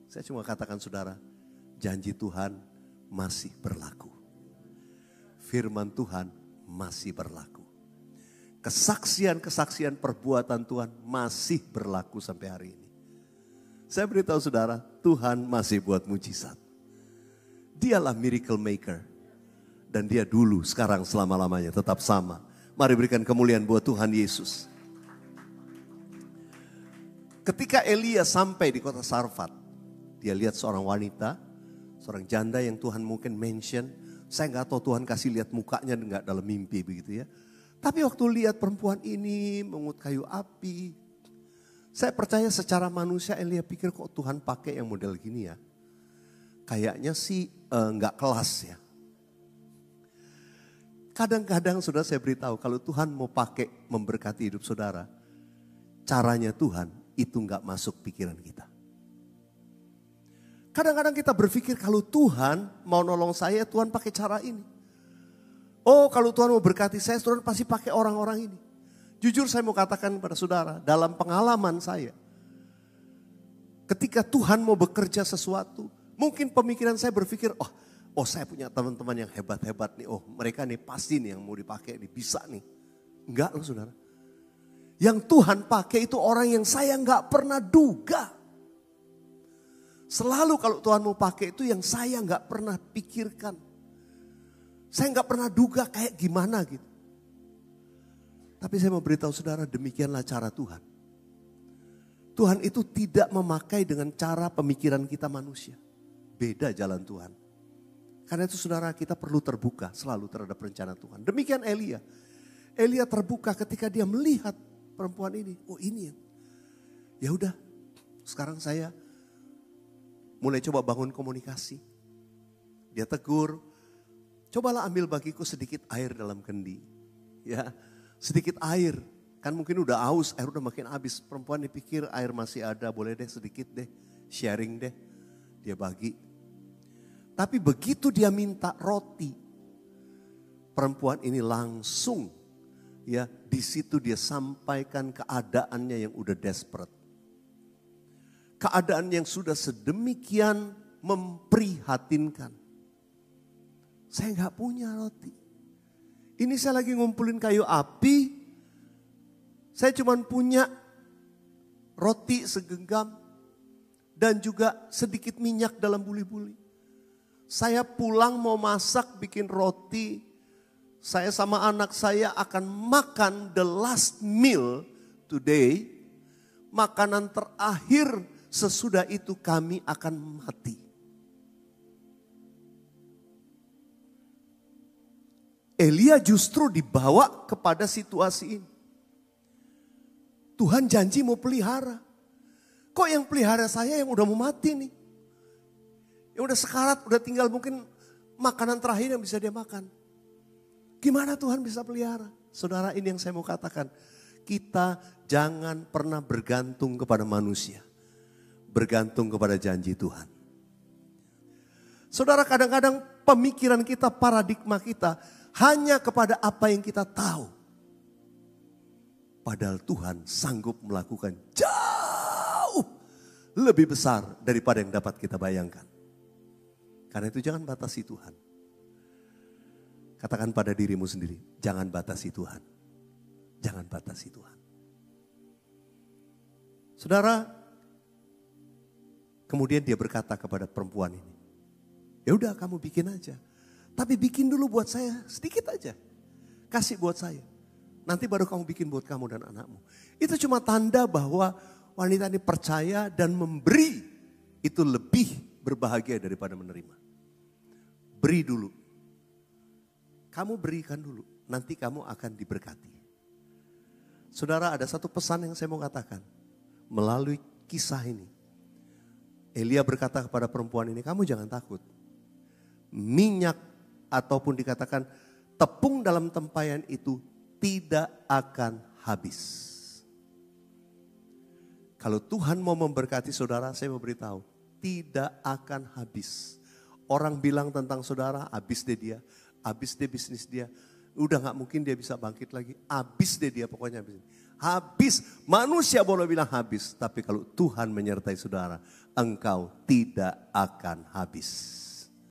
Saya cuma katakan saudara, janji Tuhan masih berlaku. Firman Tuhan masih berlaku. Kesaksian-kesaksian perbuatan Tuhan masih berlaku sampai hari ini. Saya beritahu saudara, Tuhan masih buat mujizat. Dialah miracle maker. Dan dia dulu, sekarang, selama-lamanya tetap sama. Mari berikan kemuliaan buat Tuhan Yesus. Ketika Elia sampai di kota Sarfat, dia lihat seorang wanita, seorang janda yang Tuhan mungkin mention. Saya nggak tahu Tuhan kasih lihat mukanya nggak dalam mimpi begitu ya. Tapi waktu lihat perempuan ini mengut kayu api, saya percaya secara manusia Elia pikir kok Tuhan pakai yang model gini ya. Kayaknya sih nggak kelas ya. Kadang-kadang saudara saya beritahu kalau Tuhan mau pakai memberkati hidup saudara, caranya Tuhan itu nggak masuk pikiran kita. Kadang-kadang kita berpikir kalau Tuhan mau nolong saya, Tuhan pakai cara ini. Oh kalau Tuhan mau berkati saya, Tuhan pasti pakai orang-orang ini. Jujur saya mau katakan kepada saudara, dalam pengalaman saya. Ketika Tuhan mau bekerja sesuatu, mungkin pemikiran saya berpikir, oh saya punya teman-teman yang hebat-hebat nih. Oh mereka nih pasti nih yang mau dipakai nih, bisa nih. Enggak loh saudara. Yang Tuhan pakai itu orang yang saya enggak pernah duga. Selalu kalau Tuhan mau pakai itu yang saya nggak pernah pikirkan. Saya nggak pernah duga kayak gimana gitu. Tapi saya mau beritahu saudara, demikianlah cara Tuhan. Tuhan itu tidak memakai dengan cara pemikiran kita manusia. Beda jalan Tuhan. Karena itu saudara, kita perlu terbuka selalu terhadap rencana Tuhan. Demikian Elia. Elia terbuka ketika dia melihat perempuan ini. Oh ini ya udah, sekarang saya mulai coba bangun komunikasi. Dia tegur, cobalah ambil bagiku sedikit air dalam kendi. Ya, sedikit air. Kan mungkin udah aus, air udah makin habis. Perempuan dipikir air masih ada, boleh deh sedikit deh. Sharing deh. Dia bagi. Tapi begitu dia minta roti, perempuan ini langsung ya di situ dia sampaikan keadaannya yang udah desperate. Keadaan yang sudah sedemikian memprihatinkan. Saya nggak punya roti. Ini saya lagi ngumpulin kayu api. Saya cuma punya roti segenggam. Dan juga sedikit minyak dalam buli-buli. Saya pulang mau masak bikin roti. Saya sama anak saya akan makan the last meal today. Makanan terakhir. Sesudah itu kami akan mati. Elia justru dibawa kepada situasi ini. Tuhan janji mau pelihara. Kok yang pelihara saya yang udah mau mati nih? Yang udah sekarat, udah tinggal mungkin makanan terakhir yang bisa dia makan. Gimana Tuhan bisa pelihara? Saudara, ini yang saya mau katakan. Kita jangan pernah bergantung kepada manusia. Bergantung kepada janji Tuhan. Saudara, kadang-kadang pemikiran kita, paradigma kita hanya kepada apa yang kita tahu. Padahal Tuhan sanggup melakukan jauh lebih besar daripada yang dapat kita bayangkan. Karena itu jangan batasi Tuhan. Katakan pada dirimu sendiri, jangan batasi Tuhan. Jangan batasi Tuhan. Saudara, kemudian dia berkata kepada perempuan ini, ya udah kamu bikin aja. Tapi bikin dulu buat saya sedikit aja. Kasih buat saya. Nanti baru kamu bikin buat kamu dan anakmu. Itu cuma tanda bahwa wanita ini percaya dan memberi. Itu lebih berbahagia daripada menerima. Beri dulu. Kamu berikan dulu. Nanti kamu akan diberkati. Saudara, ada satu pesan yang saya mau katakan. Melalui kisah ini. Elia berkata kepada perempuan ini, kamu jangan takut. Minyak ataupun dikatakan tepung dalam tempayan itu tidak akan habis. Kalau Tuhan mau memberkati saudara, saya mau beritahu, tidak akan habis. Orang bilang tentang saudara, habis deh dia, habis deh bisnis dia. Udah gak mungkin dia bisa bangkit lagi, habis deh dia pokoknya. habis. Manusia boleh bilang habis, tapi kalau Tuhan menyertai saudara, engkau tidak akan habis.